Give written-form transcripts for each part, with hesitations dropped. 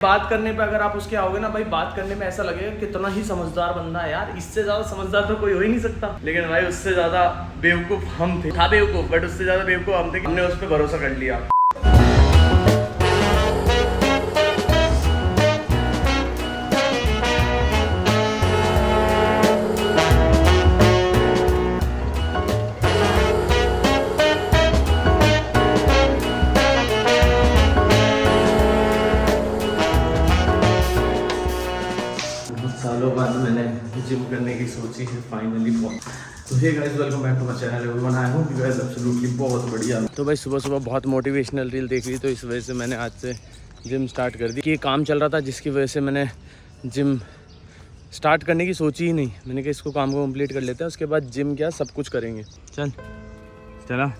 बात करने पे अगर आप उसके आओगे ना भाई, बात करने में ऐसा लगेगा कितना ही समझदार बंदा है यार, इससे ज्यादा समझदार तो कोई हो ही नहीं सकता। लेकिन भाई उससे ज्यादा बेवकूफ हम थे, था बेवकूफ बट उससे ज्यादा बेवकूफ हम थे, हमने उस पर भरोसा कर लिया। सालों बाद मैंने जिम करने की सोची है फाइनली। तो hey guys, welcome back to my channel. Everyone, I hope you guys absolutely बहुत बढ़िया। तो भाई सुबह सुबह बहुत मोटिवेशनल रील देख ली, तो इस वजह से मैंने आज से जिम स्टार्ट कर दी। कि काम चल रहा था जिसकी वजह से मैंने जिम स्टार्ट करने की सोची ही नहीं। मैंने कहा इसको काम को कंप्लीट कर लेते हैं, उसके बाद जिम क्या सब कुछ करेंगे। चला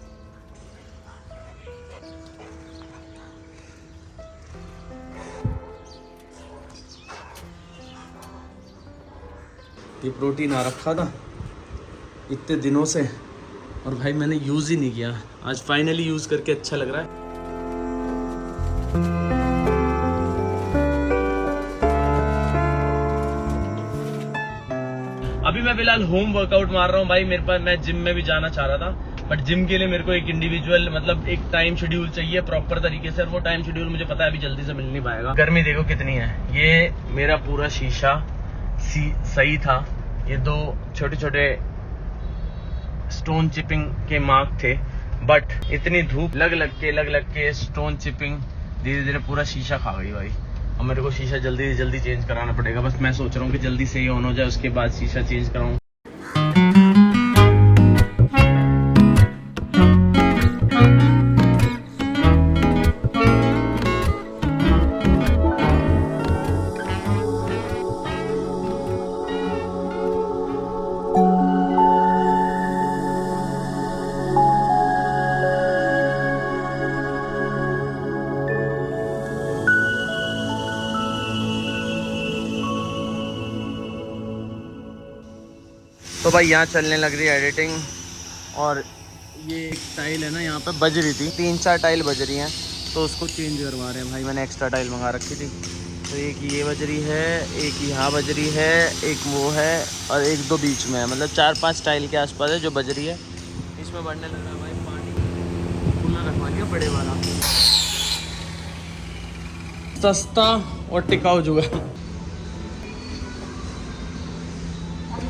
ये प्रोटीन आ रखा था इतने दिनों से और भाई मैंने यूज़ ही नहीं किया। आज फाइनली यूज़ करके अच्छा लग रहा है। अभी मैं फिलहाल होम वर्कआउट मार रहा हूँ भाई। मेरे पास, मैं जिम में भी जाना चाह रहा था बट जिम के लिए मेरे को एक इंडिविजुअल मतलब एक टाइम शेड्यूल चाहिए प्रॉपर तरीके से, और वो टाइम शेड्यूल मुझे पता है अभी जल्दी से मिल नहीं पाएगा। गर्मी देखो कितनी है। ये मेरा पूरा शीशा सही था, ये दो छोटे छोटे स्टोन चिपिंग के मार्क थे, बट इतनी धूप लग लग के स्टोन चिपिंग धीरे धीरे पूरा शीशा खा गई भाई। और मेरे को शीशा जल्दी से जल्दी चेंज कराना पड़ेगा। बस मैं सोच रहा हूँ कि जल्दी से ये ऑन हो जाए, उसके बाद शीशा चेंज कराऊँ। तो भाई यहाँ चलने लग रही है एडिटिंग, और ये एक टाइल है ना यहाँ पे बज रही थी, 3-4 टाइल बज रही हैं, तो उसको चेंज करवा रहे हैं भाई। मैंने एक्स्ट्रा टाइल मंगा रखी थी, तो एक ये बज रही है, एक यहाँ बज रही है, एक वो है और एक दो बीच में है। मतलब 4-5 टाइल के आसपास है जो बज रही है। इसमें बढ़ने लगा भाई पानी, कूलर रखवा लिया बड़े वाला, सस्ता और टिकाऊ जुगाड़।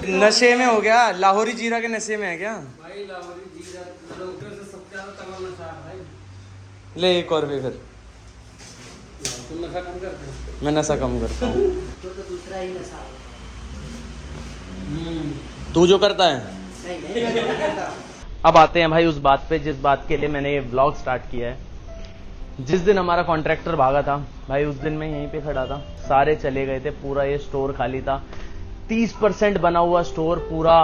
नशे में हो गया, लाहौरी जीरा के नशे में है क्या भाई? लाहौरी जीरा से सबसे ज्यादा तमाम नशा है भाई। ले एक और भी फिर। तुम नशा कम करते हो? मैं नशा कम करता हूँ। तो दूसरा ही नशा तू जो करता है। नहीं। अब आते हैं भाई उस बात पे जिस बात के लिए मैंने ये व्लॉग स्टार्ट किया है। जिस दिन हमारा कॉन्ट्रैक्टर भागा था भाई, उस दिन मैं यहीं पे खड़ा था, सारे चले गए थे, पूरा ये स्टोर खाली था। 30% बना हुआ स्टोर पूरा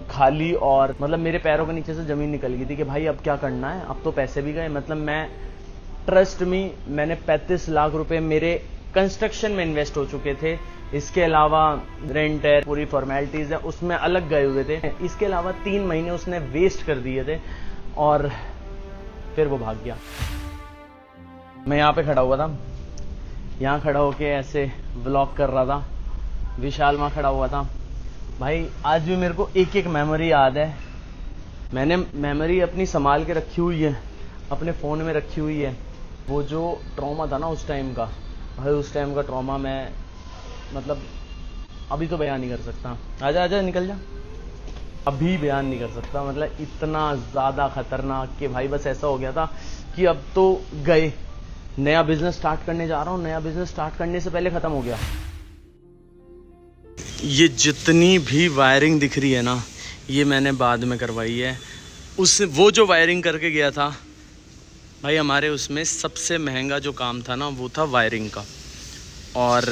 खाली, और मतलब मेरे पैरों के नीचे से जमीन निकल गई थी कि भाई अब क्या करना है। अब तो पैसे भी गए, मतलब मैं ट्रस्ट मी, मैंने 35 लाख रुपए मेरे कंस्ट्रक्शन में इन्वेस्ट हो चुके थे। इसके अलावा रेंट है, पूरी फॉर्मेलिटीज है, उसमें अलग गए हुए थे। इसके अलावा 3 महीने उसने वेस्ट कर दिए थे और फिर वो भाग गया। मैं यहाँ पे खड़ा हुआ था, यहाँ खड़ा होके ऐसे व्लॉग कर रहा था, विशाल वहाँ खड़ा हुआ था भाई। आज भी मेरे को एक एक मेमोरी याद है। मैंने मेमोरी अपनी संभाल के रखी हुई है, अपने फ़ोन में रखी हुई है। वो जो ट्रॉमा था ना उस टाइम का भाई, उस टाइम का ट्रॉमा मैं मतलब अभी तो बयान नहीं कर सकता। आजा आजा निकल जा, अभी बयान नहीं कर सकता। मतलब इतना ज़्यादा खतरनाक कि भाई बस ऐसा हो गया था कि अब तो गए, नया बिजनेस स्टार्ट करने जा रहा हूँ, नया बिजनेस स्टार्ट करने से पहले ख़त्म हो गया। ये जितनी भी वायरिंग दिख रही है ना, ये मैंने बाद में करवाई है। वो जो वायरिंग करके गया था भाई, हमारे उसमें सबसे महंगा जो काम था ना वो था वायरिंग का। और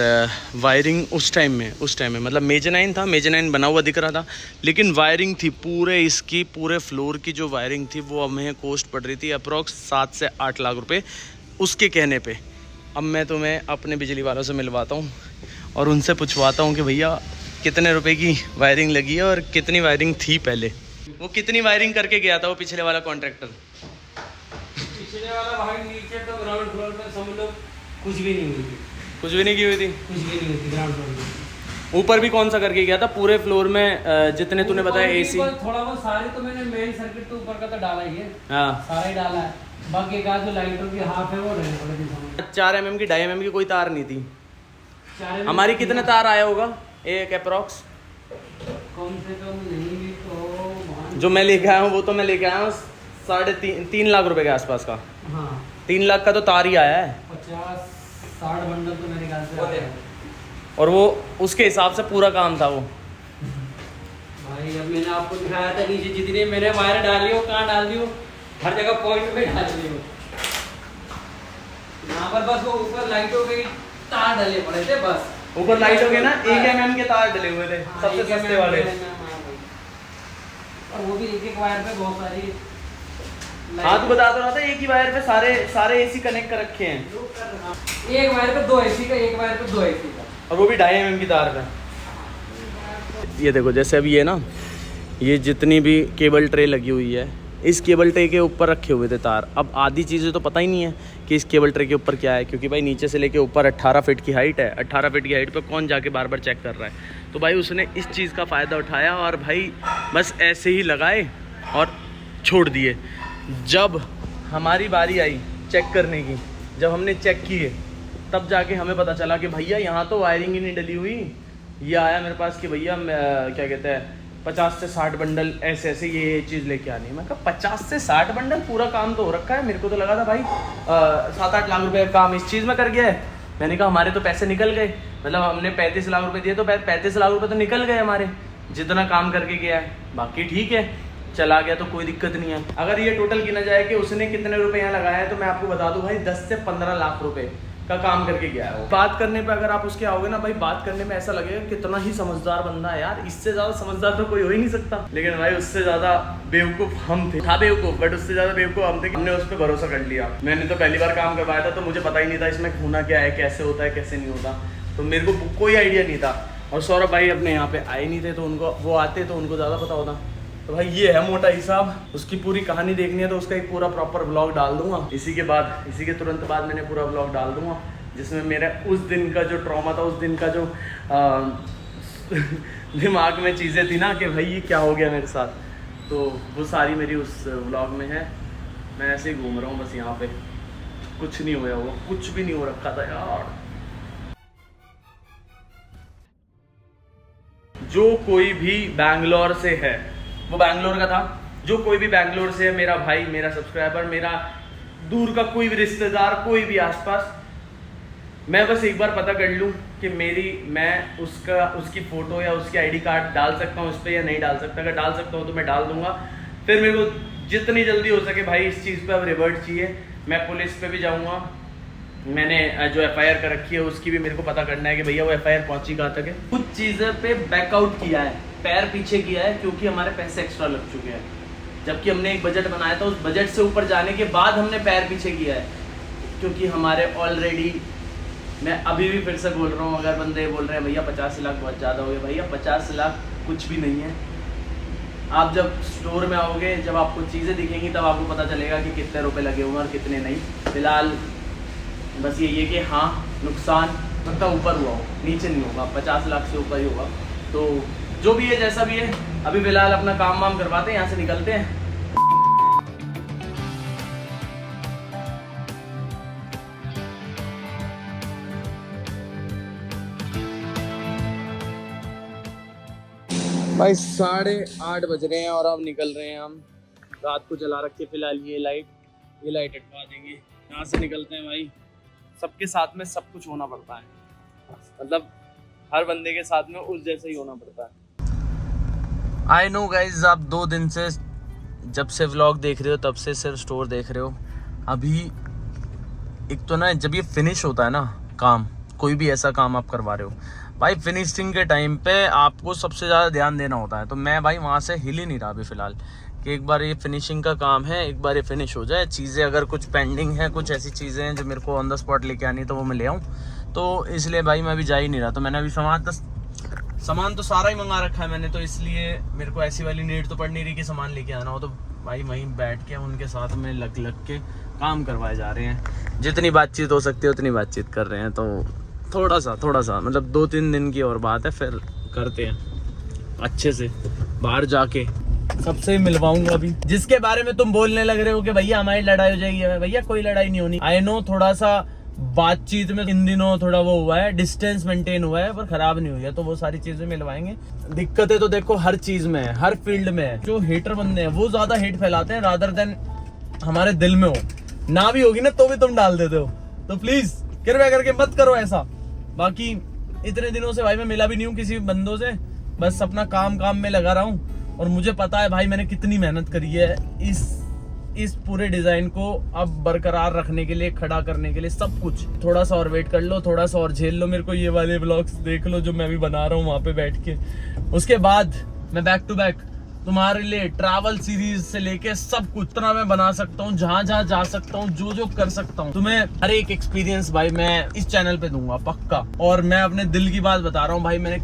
वायरिंग उस टाइम में मतलब मेजनाइन था, मेजनाइन बना हुआ दिख रहा था, लेकिन वायरिंग थी पूरे फ्लोर की जो वायरिंग थी वो हमें कॉस्ट पड़ रही थी अप्रॉक्स 7 से 8 लाख रुपए उसके कहने पे। अब मैं तुम्हें अपने बिजली वालों से मिलवाता हूँ और उनसे पूछवाता हूँ कि भैया कितने रुपए की वायरिंग लगी है और कितनी वायरिंग थी पहले। वो कितनी वायरिंग करके गया था वो पिछले वाला कॉन्ट्रैक्टर? पिछले वाला भाई नीचे तो ग्राउंड फ्लोर पे सब लोग कुछ भी नहीं हुई। कुछ भी नहीं की हुई थी? कुछ भी नहीं हुई थी ग्राउंड फ्लोर में। ऊपर भी कौन सा करके गया था पूरे फ्लोर में? जितने तूने बताया एसी थोड़ा बहुत सारे तो मैंने मेन सर्किट तो ऊपर का तो डाला ही है। हाँ सारा ही डाला है, बाकी का जो लाइटों की हाफ है वो रहने पड़े थे। 4 mm की 2.5 mm की कोई तार नहीं थी। हमारी कितने तार आया होगा एक अप्रोक्स? कम से कम नहीं भी तो जो मैं लेके आया हूँ वो तो मैं लेके आया हूँ 3.5 लाख रुपए के आसपास का। हाँ 3 लाख का तो तार ही आया है। 50-60 बंडल तो मेरे ख्याल से आया है। और वो उसके हिसाब से पूरा काम था वो। भाई अब मैंने आपको दिखाया था नीचे जितने मैंने वायर डाली हो कहाँ डाल दी हो, हर जगह पॉइंट पे डाल दी हो। यहाँ पर बस वो ऊपर लाइटों के तार डले पड़े थे बस। ऊपर लाइट हो गए ना 1 mm के तार डले हुए थे सबसे सस्ते वाले। और वो भी एक वायर पे बहुत सारी। हाँ तू बता तो रहा था एक ही वायर पे सारे एसी कनेक्ट कर रखे हैं। एक वायर पे 2 एसी का, एक वायर पे 2 एसी का, और वो भी 2.5 mm की तार पे। ये देखो जैसे अभी ये ना ये जितनी भी केबल ट्रे लगी हुई है इस केबल ट्रे के ऊपर रखे हुए थे तार। अब आधी चीज़ें तो पता ही नहीं है कि इस केबल ट्रे के ऊपर क्या है, क्योंकि भाई नीचे से लेके ऊपर 18 फीट की हाइट है। 18 फीट की हाइट पे कौन जाके बार बार चेक कर रहा है? तो भाई उसने इस चीज़ का फ़ायदा उठाया और भाई बस ऐसे ही लगाए और छोड़ दिए। जब हमारी बारी आई चेक करने की, जब हमने चेक किए तब जाके हमें पता चला कि भैया यहाँ तो वायरिंग ही नहीं डली हुई। ये आया मेरे पास कि भैया क्या कहते हैं 50 से 60 बंडल ऐसे ऐसे ये चीज़ लेके आनी है। मैं कहा 50 से 60 बंडल, पूरा काम तो हो रखा है। मेरे को तो लगा था भाई 7-8 लाख रुपए का काम इस चीज़ में कर गया है। मैंने कहा हमारे तो पैसे निकल गए, मतलब हमने 35 लाख रुपए दिए तो 35 लाख रुपए तो निकल गए हमारे, जितना काम करके गया है। बाकी ठीक है चला गया तो कोई दिक्कत नहीं है। अगर ये टोटल गिना जाए कि उसने कितने रुपए यहाँ लगाए हैं तो मैं आपको बता दूं भाई 10 से 15 लाख रुपए का काम करके गया है। बात करने पे अगर आप उसके आओगे ना भाई, बात करने में ऐसा लगेगा कितना ही समझदार बंदा है यार, इससे ज़्यादा समझदार तो कोई हो ही नहीं सकता। लेकिन भाई उससे ज़्यादा बेवकूफ़ हम थे। था बेवकूफ़ बट उससे ज़्यादा बेवकूफ़ हम थे। हमने उस पर भरोसा कर लिया। मैंने तो पहली बार काम करवाया था तो मुझे पता ही नहीं था इसमें होना क्या है, कैसे होता है कैसे नहीं होता, तो मेरे को कोई आइडिया नहीं था। और सौरभ भाई अपने यहाँ पे आए नहीं थे तो उनको वो आते तो उनको ज़्यादा पता होता। तो भाई ये है मोटा हिसाब। उसकी पूरी कहानी देखनी है तो उसका एक पूरा प्रॉपर व्लॉग डाल दूंगा। इसी के तुरंत बाद मैंने पूरा व्लॉग डाल दूंगा जिसमें मेरा उस दिन का जो ट्रॉमा था, उस दिन का जो दिमाग में चीज़ें थी ना कि भाई ये क्या हो गया मेरे साथ, तो वो सारी मेरी उस व्लॉग में है। मैं ऐसे ही घूम रहा हूँ बस यहाँ पे, कुछ नहीं हुआ हुआ, कुछ भी नहीं हो रखा था यार। जो कोई भी बैंगलोर से है, वो बैंगलोर का था, जो कोई भी बैंगलोर से है, मेरा भाई, मेरा सब्सक्राइबर, मेरा दूर का कोई भी रिश्तेदार, कोई भी आसपास, मैं बस एक बार पता कर लूँ कि मैं उसकी फ़ोटो या उसकी आईडी कार्ड डाल सकता हूँ इस पर या नहीं डाल सकता। अगर डाल सकता हूँ तो मैं डाल दूंगा। फिर मेरे को जितनी जल्दी हो सके भाई इस चीज़ पे अब रिवर्ट चाहिए। मैं पुलिस पे भी जाऊँगा, मैंने जो FIR कर रखी है उसकी भी मेरे को पता करना है कि भैया वो FIR पहुँची कहाँ तक है। कुछ चीज़ें पे बैकआउट किया है, पैर पीछे किया है, क्योंकि हमारे पैसे एक्स्ट्रा लग चुके हैं। जबकि हमने एक बजट बनाया था, उस बजट से ऊपर जाने के बाद हमने पैर पीछे किया है, क्योंकि हमारे ऑलरेडी, मैं अभी भी फिर से बोल रहा हूँ, अगर बंदे बोल रहे हैं भैया 50 लाख बहुत ज़्यादा हो गए, भैया 50 लाख कुछ भी नहीं है। आप जब स्टोर में आओगे, जब आपको चीज़ें दिखेंगी तब आपको पता चलेगा कि कितने रुपए लगे होंगे और कितने नहीं। फिलहाल बस यही है कि हाँ नुकसान मतलब ऊपर हुआ हो, नीचे नहीं होगा, 50 लाख से ऊपर ही होगा। तो जो भी है जैसा भी है, अभी फिलहाल अपना काम वाम करवाते हैं, यहाँ से निकलते हैं। भाई 8:30 बज रहे हैं और अब निकल रहे हैं हम। रात को जला रखे फिलहाल ये लाइट हटवा देंगे, यहाँ से निकलते हैं भाई। सबके साथ में सब कुछ होना पड़ता है, मतलब हर बंदे के साथ में उस जैसे ही होना पड़ता है। आई नो गाइज, आप 2 दिन से जब से व्लॉग देख रहे हो तब से सिर्फ स्टोर देख रहे हो। अभी एक तो ना जब ये फिनिश होता है ना काम, कोई भी ऐसा काम आप करवा रहे हो भाई, फिनिशिंग के टाइम पे आपको सबसे ज़्यादा ध्यान देना होता है। तो मैं भाई वहाँ से हिल ही नहीं रहा अभी फ़िलहाल कि एक बार ये फिनिशिंग का काम है, एक बार ये फिनिश हो जाए। चीज़ें अगर कुछ पेंडिंग है, कुछ ऐसी चीज़ें हैं जो मेरे को ऑन द स्पॉट लेके आनी तो वो मैं ले आऊँ। तो इसलिए भाई मैं अभी जा ही नहीं रहा। तो मैंने अभी सामान तो सारा ही मंगा रखा है मैंने, तो इसलिए मेरे को ऐसी वाली नीड तो पड़ नहीं रही कि सामान लेके आना हो। तो भाई वहीं बैठ के उनके साथ में लग के काम करवाए जा रहे हैं। जितनी बातचीत हो सकती है उतनी बातचीत कर रहे हैं। तो थोड़ा सा मतलब 2-3 दिन की और बात है, फिर करते हैं अच्छे से बाहर जाके। सबसे मिलवाऊंगा अभी, जिसके बारे में तुम बोलने लग रहे हो कि भैया हमारी लड़ाई हो जाएगी, भैया कोई लड़ाई नहीं होनी। आई नो थोड़ा सा बातचीत में इन दिनों थोड़ा वो हुआ है, डिस्टेंस मेंटेन हुआ है, पर खराब नहीं हुई है, तो वो सारी चीजें मिलवाएंगे। दिक्कतें तो देखो हर चीज में है, हर फील्ड में है। जो हेटर बंदे हैं वो ज्यादा हेट फैलाते हैं रादर देन हमारे दिल में हो ना भी होगी ना तो भी तुम डाल देते हो। तो प्लीज कृपया करके मत करो ऐसा। बाकी इतने दिनों से भाई मैं मिला भी नहीं हूँ किसी बंदों से, बस अपना काम में लगा रहा हूँ। और मुझे पता है भाई मैंने कितनी मेहनत करी है इस पूरे डिजाइन को अब बरकरार रखने के लिए, खड़ा करने के लिए, सब कुछ। थोड़ा सा और वेट कर लो, थोड़ा सा और झेल लो मेरे को, ये वाले व्लॉग्स देख लो जो मैं भी बना रहा हूँ वहां पे बैठ के। उसके बाद मैं बैक टू बैक तुम्हारे लिए ट्रैवल सीरीज से लेके सब कुछ इतना मैं बना सकता हूँ, जहाँ जा सकता हूँ, जो कर सकता हूँ, तुम्हें हर एक एक्सपीरियंस भाई मैं इस चैनल पे दूंगा पक्का। और मैं अपने दिल की बात बता रहा हूँ भाई, मैंने